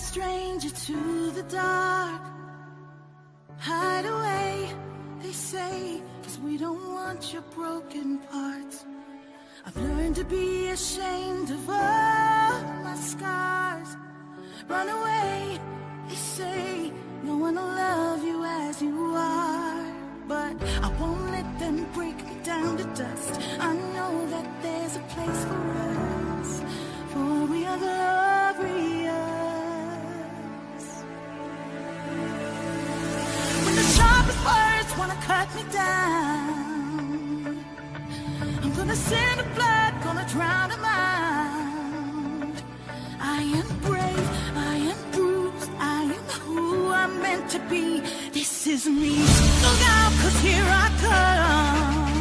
stranger to the dark. Hide away, they say, 'cause we don't want your broken parts. I've learned to be ashamed of all my scars. Run away, they say, no one will love you as you are. But I won't let them break me down to dust. I know that there's a place for us, for we are glorious. When the sharpest words wanna cut me down, I'm gonna send the blood, gonna drown them out. I am brave, I am bruised, I am who I'm meant to be. This is me. Look out, 'cause here I come,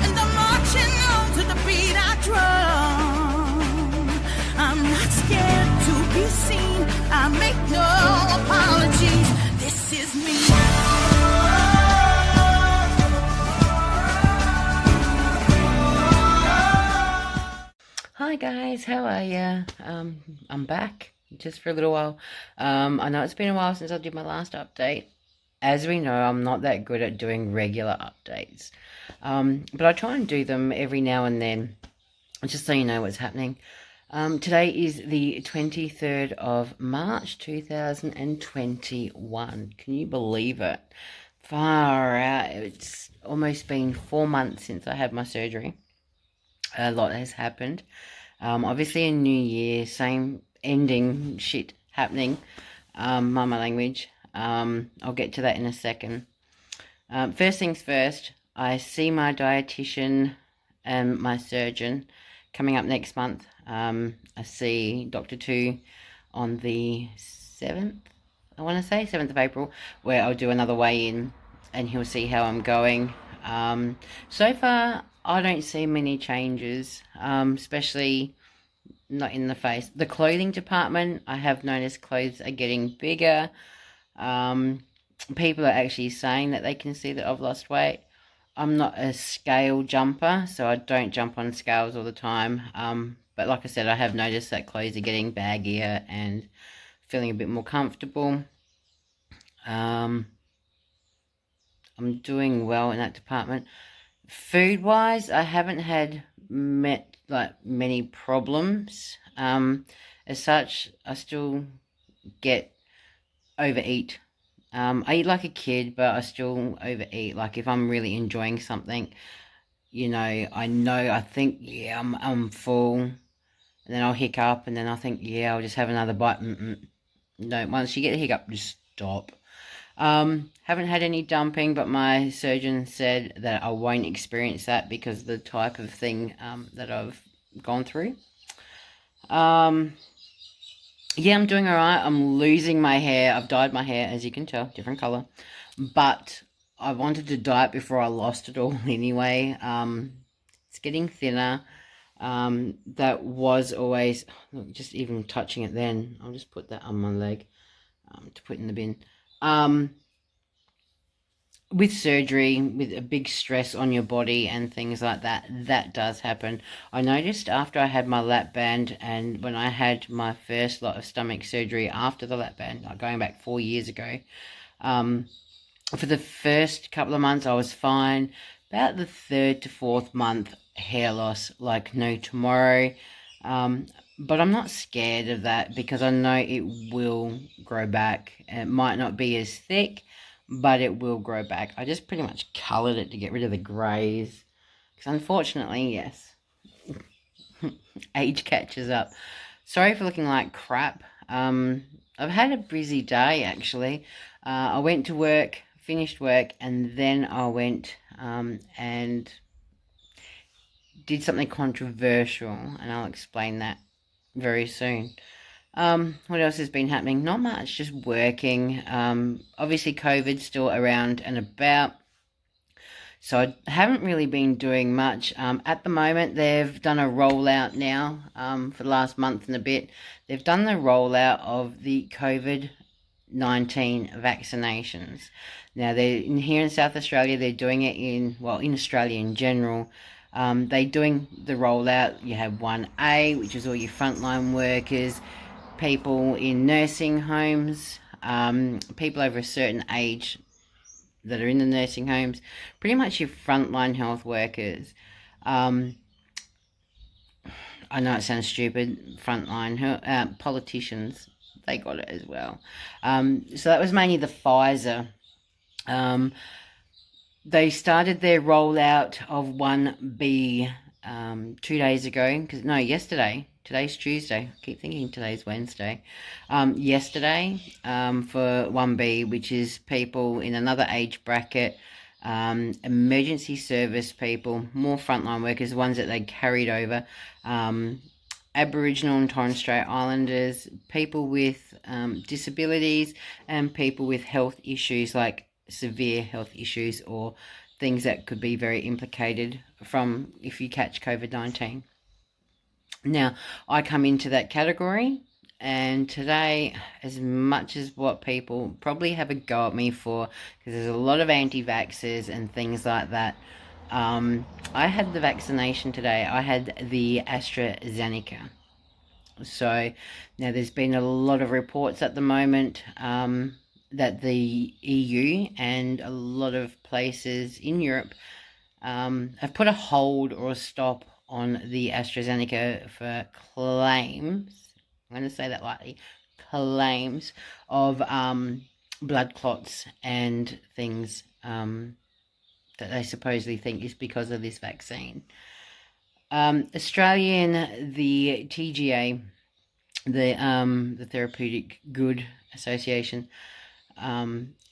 and I'm marching on to the beat I drum. I'm not scared to be seen, I make no apologies. This is me. Hi guys, how are ya? I'm back just for a little while. I know it's been a while since I did my last update. As we know, I'm not that good at doing regular updates, but I try and do them every now and then, just so you know what's happening. Today is the 23rd of March 2021. Can you believe it? Far out. It's almost been 4 months since I had my surgery. A lot has happened. Obviously a new year, same ending shit happening. My language. I'll get to that in a second. First things first, I see my dietitian and my surgeon coming up next month. I see Dr. 2 on the 7th, I want to say, 7th of April, where I'll do another weigh-in and he'll see how I'm going. So far, I don't see many changes, especially not in the face. The clothing department, I have noticed clothes are getting bigger. People are actually saying that they can see that I've lost weight. I'm not a scale jumper, so I don't jump on scales all the time. But like I said, I have noticed that clothes are getting baggier and feeling a bit more comfortable. I'm doing well in that department. Food-wise, I haven't had many problems. As such, I still get overeat. I eat like a kid, but I still overeat. Like if I'm really enjoying something, I think, yeah, I'm full, and then I'll hiccup, and then I think, yeah, I'll just have another bite. No, once you get a hiccup, just stop. Haven't had any dumping, but my surgeon said that I won't experience that because of the type of thing that I've gone through. Yeah, I'm doing all right. I'm losing my hair. I've dyed my hair, as you can tell, different color. But I wanted to dye it before I lost it all anyway. It's getting thinner. That was always, look, just even touching it then. I'll just put that on my leg to put in the bin. With surgery, with a big stress on your body and things like that, that does happen. I noticed after I had my lap band and when I had my first lot of stomach surgery after the lap band, like going back 4 years ago, for the first couple of months I was fine. About the 3rd to 4th month, hair loss like no tomorrow. But I'm not scared of that because I know it will grow back. It might not be as thick, but it will grow back. I just pretty much coloured it to get rid of the greys. Because unfortunately, yes, age catches up. Sorry for looking like crap. I've had a busy day, actually. I went to work, finished work, and then I went and did something controversial, and I'll explain that very soon. What else has been happening? Not much, just working. Obviously COVID's still around and about, so I haven't really been doing much. At the moment, they've done a rollout now, for the last month and a bit. They've done the rollout of the COVID-19 vaccinations. Now, here in South Australia, they're doing it in Australia in general. They're doing the rollout. You have 1A, which is all your frontline workers. people in nursing homes, people over a certain age that are in the nursing homes, pretty much your frontline health workers. I know it sounds stupid, frontline politicians, they got it as well. So that was mainly the Pfizer. They started their rollout of 1B 2 days ago. Yesterday. Today's Tuesday. I keep thinking today's Wednesday. Yesterday for 1B, which is people in another age bracket, emergency service people, more frontline workers, ones that they carried over, Aboriginal and Torres Strait Islanders, people with disabilities, and people with health issues like severe health issues or things that could be very implicated from if you catch COVID-19. Now, I come into that category, and today, as much as what people probably have a go at me for, because there's a lot of anti-vaxxers and things like that, I had the vaccination today. I had the AstraZeneca. So now there's been a lot of reports at the moment that the EU and a lot of places in Europe have put a hold or a stop on the AstraZeneca for claims. I'm going to say that lightly. Claims of blood clots and things that they supposedly think is because of this vaccine. Australian, the TGA, the Therapeutic Good Association,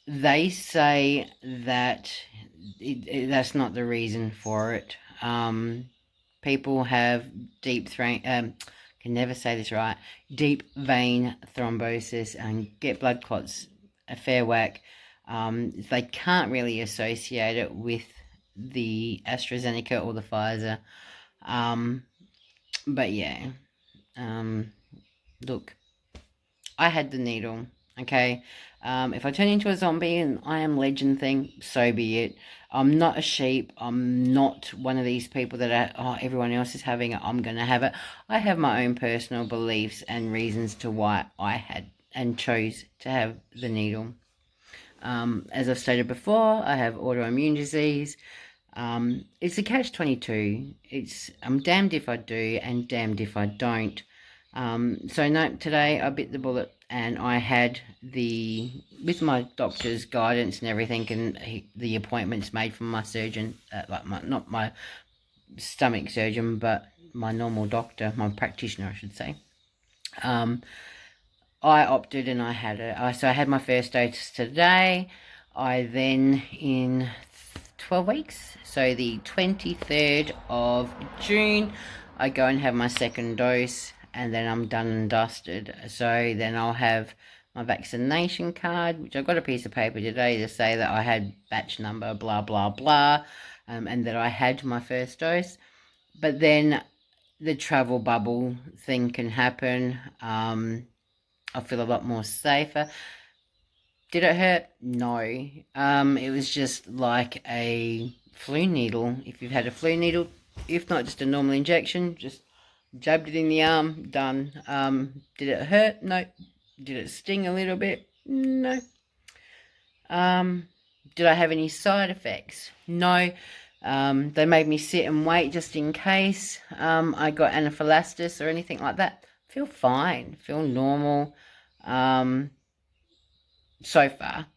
they say that that's not the reason for it. People have can never say this right, deep vein thrombosis and get blood clots a fair whack. They can't really associate it with the AstraZeneca or the Pfizer. But yeah, look, I had the needle, okay? If I turn into a zombie and I am legend thing, so be it. I'm not a sheep. I'm not one of these people that everyone else is having it, I'm going to have it. I have my own personal beliefs and reasons to why I had and chose to have the needle. As I've stated before, I have autoimmune disease. It's a catch-22. I'm damned if I do and damned if I don't. So no, today I bit the bullet and I had with my doctor's guidance and everything and the appointments made from my surgeon, not my stomach surgeon, but my normal doctor, my practitioner, I should say. I opted and I had it. So I had my first dose today. I then, in 12 weeks, so the 23rd of June, I go and have my second dose, and then I'm done and dusted. So then I'll have my vaccination card, which I've got a piece of paper today to say that I had batch number blah blah blah, and that I had my first dose. But then the travel bubble thing can happen. I feel a lot more safer. Did it hurt? No. It was just like a flu needle. If you've had a flu needle, if not just a normal injection, just jabbed it in the arm, done. Did it hurt? No. Did it sting a little bit? No. Did I have any side effects? No. They made me sit and wait just in case I got anaphylaxis or anything like that. Feel fine. Feel normal. So far.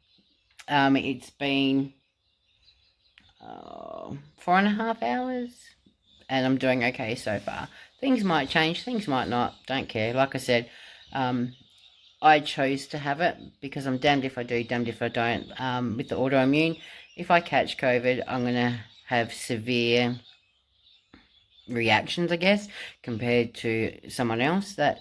It's been 4.5 hours and I'm doing okay so far. Things might change, things might not, don't care. Like I said, I chose to have it because I'm damned if I do, damned if I don't. With the autoimmune, if I catch COVID, I'm going to have severe reactions, I guess, compared to someone else that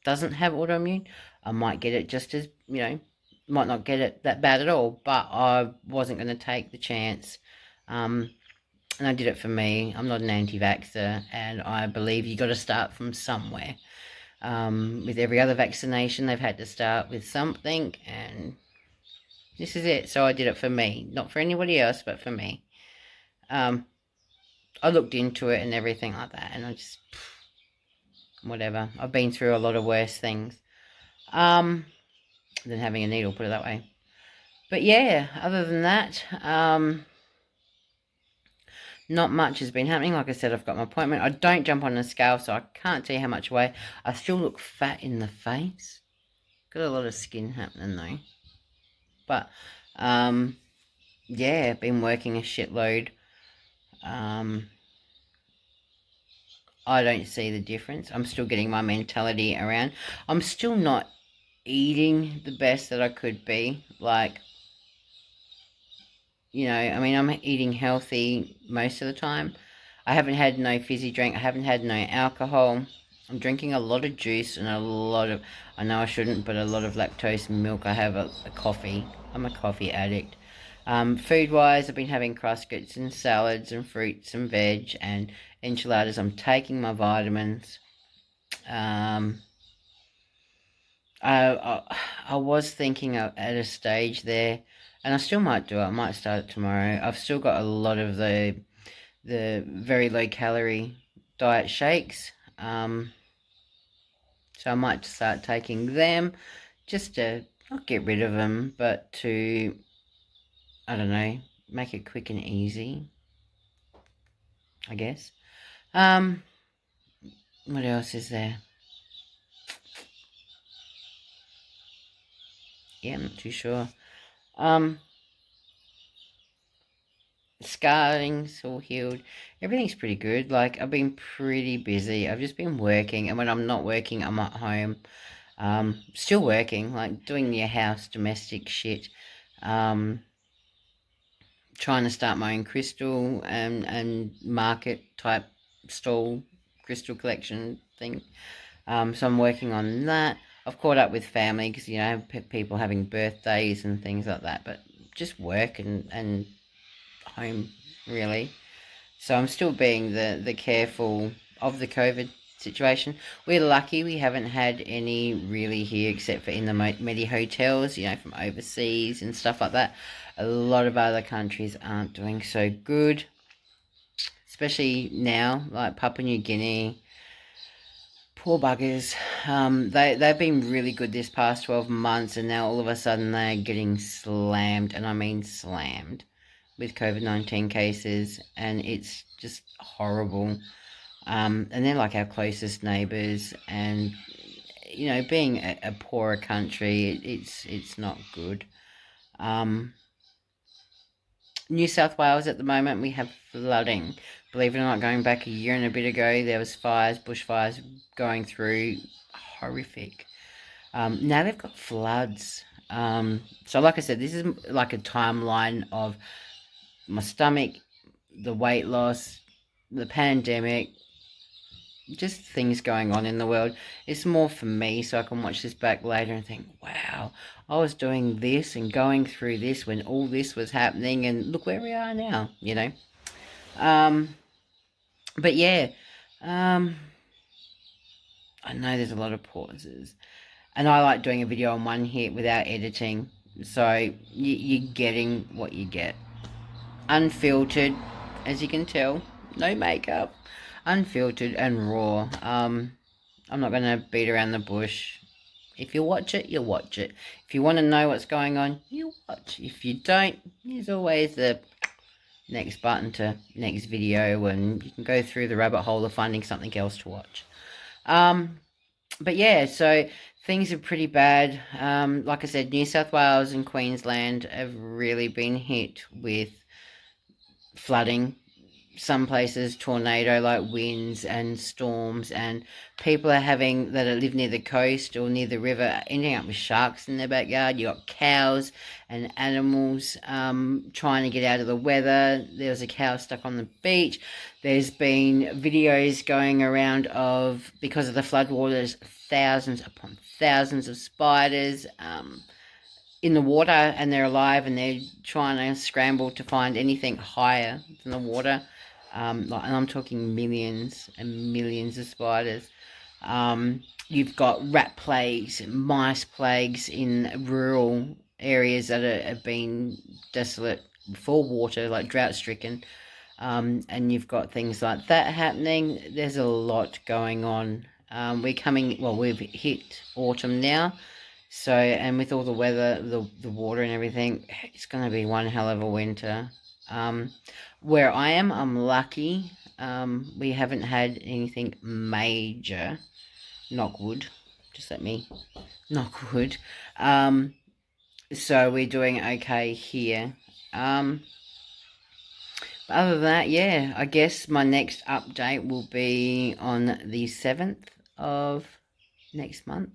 doesn't have autoimmune. I might get it just as, might not get it that bad at all, but I wasn't going to take the chance. And I did it for me. I'm not an anti-vaxxer, and I believe you got to start from somewhere. With every other vaccination, they've had to start with something, and this is it. So I did it for me, not for anybody else, but for me. I looked into it and everything like that, and I just, whatever. I've been through a lot of worse things than having a needle, put it that way. But yeah, other than that, not much has been happening. Like I said, I've got my appointment. I don't jump on a scale, so I can't tell you how much I weigh. I still look fat in the face. Got a lot of skin happening though. But yeah, been working a shitload. I don't see the difference. I'm still getting my mentality around. I'm still not eating the best that I could be. Like, I mean, I'm eating healthy most of the time. I haven't had no fizzy drink. I haven't had no alcohol. I'm drinking a lot of juice and a lot of, I know I shouldn't, but a lot of lactose milk. I have a coffee. I'm a coffee addict. Food-wise, I've been having cruskets and salads and fruits and veg and enchiladas. I'm taking my vitamins. Um, I was thinking at a stage there, and I still might do it. I might start it tomorrow. I've still got a lot of the very low calorie diet shakes. So I might start taking them just to not get rid of them, but to, I don't know, make it quick and easy, I guess. Um, what else is there? Yeah, I'm not too sure. Scarring's all healed. Everything's pretty good. Like, I've been pretty busy. I've just been working, and when I'm not working, I'm at home. Still working, like doing your house domestic shit. Trying to start my own crystal and market type stall crystal collection thing. So I'm working on that. I've caught up with family because people having birthdays and things like that, but just work and home really. So I'm still being the careful of the COVID situation. We're lucky we haven't had any really here except for in the many hotels, from overseas and stuff like that. A lot of other countries aren't doing so good, especially now, like Papua New Guinea. Poor buggers. They've been really good this past 12 months, and now all of a sudden they're getting slammed, and I mean slammed, with COVID-19 cases, and it's just horrible. And they're like our closest neighbours, and being a poorer country, it's not good. New South Wales at the moment, we have flooding. Believe it or not, going back a year and a bit ago, there was fires, bushfires going through, horrific. Now they've got floods. So like I said, this is like a timeline of my stomach, the weight loss, the pandemic, just things going on in the world. It's more for me so I can watch this back later and think, wow, I was doing this and going through this when all this was happening, and look where we are now, But yeah, I know there's a lot of pauses, and I like doing a video on one hit without editing, so you're getting what you get. Unfiltered, as you can tell, no makeup, unfiltered and raw. I'm not going to beat around the bush. If you watch it, you watch it. If you want to know what's going on, you watch. If you don't, there's always the next button to next video, and you can go through the rabbit hole of finding something else to watch. But yeah, so things are pretty bad. Like I said, New South Wales and Queensland have really been hit with flooding. Some places tornado like winds and storms, and people are having that live near the coast or near the river ending up with sharks in their backyard. You got cows and animals trying to get out of the weather. There was a cow stuck on the beach. There's been videos going around of, because of the floodwaters, thousands upon thousands of spiders in the water, and they're alive, and they're trying to scramble to find anything higher than the water. And I'm talking millions and millions of spiders. You've got rat plagues and mice plagues in rural areas that have been desolate for water, like drought stricken. And you've got things like that happening. There's a lot going on. We've hit autumn now. So, and with all the weather, the water and everything, it's going to be one hell of a winter. Where I am, I'm lucky. We haven't had anything major. Knock wood. Just let me knock wood. So we're doing okay here. But other than that, yeah, I guess my next update will be on the 7th of next month.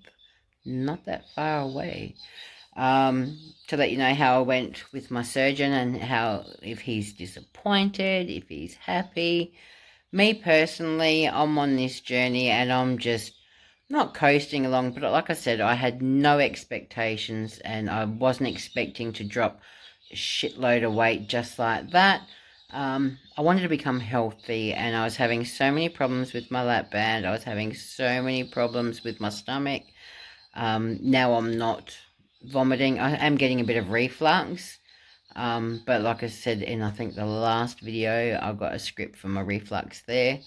Not that far away. To let you know how I went with my surgeon and how, if he's disappointed, if he's happy. Me personally, I'm on this journey and I'm just not coasting along, but like I said, I had no expectations and I wasn't expecting to drop a shitload of weight just like that. I wanted to become healthy and I was having so many problems with my lap band. I was having so many problems with my stomach. Now I'm not vomiting. I am getting a bit of reflux. But like I said in I think the last video, I got a script for my reflux there.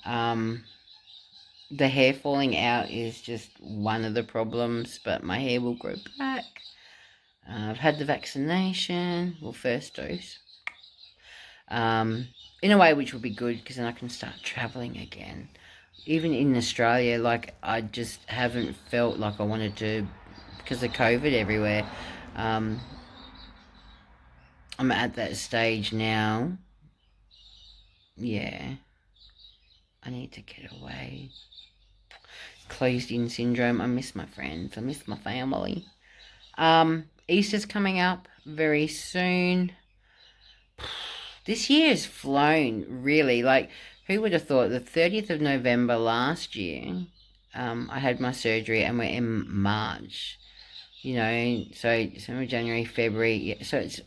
The hair falling out is just one of the problems, but my hair will grow back. I've had the vaccination, well, first dose. In a way which will be good because then I can start traveling again. Even in Australia, like, I just haven't felt like I wanted to because of COVID everywhere. I'm at that stage now. Yeah, I need to get away. Closed in syndrome. I miss my friends. I miss my family. Easter's coming up very soon. This year has flown, really. Like, who would have thought the 30th of November last year, I had my surgery and we're in March. You know, so December, January, February. Yeah, so it's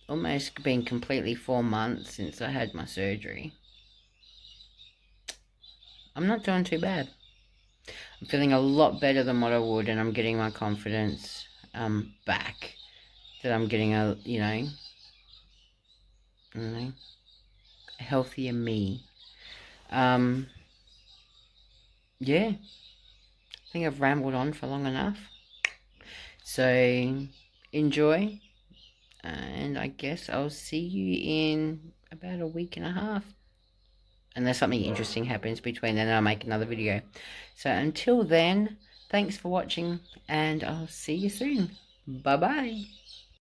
almost been completely 4 months since I had my surgery. I'm not doing too bad. I'm feeling a lot better than what I would, and I'm getting my confidence back. That I'm getting a healthier me. Yeah, I think I've rambled on for long enough. So enjoy, and I guess I'll see you in about a week and a half. Unless something interesting happens between then, I'll make another video. So until then, thanks for watching, and I'll see you soon. Bye bye.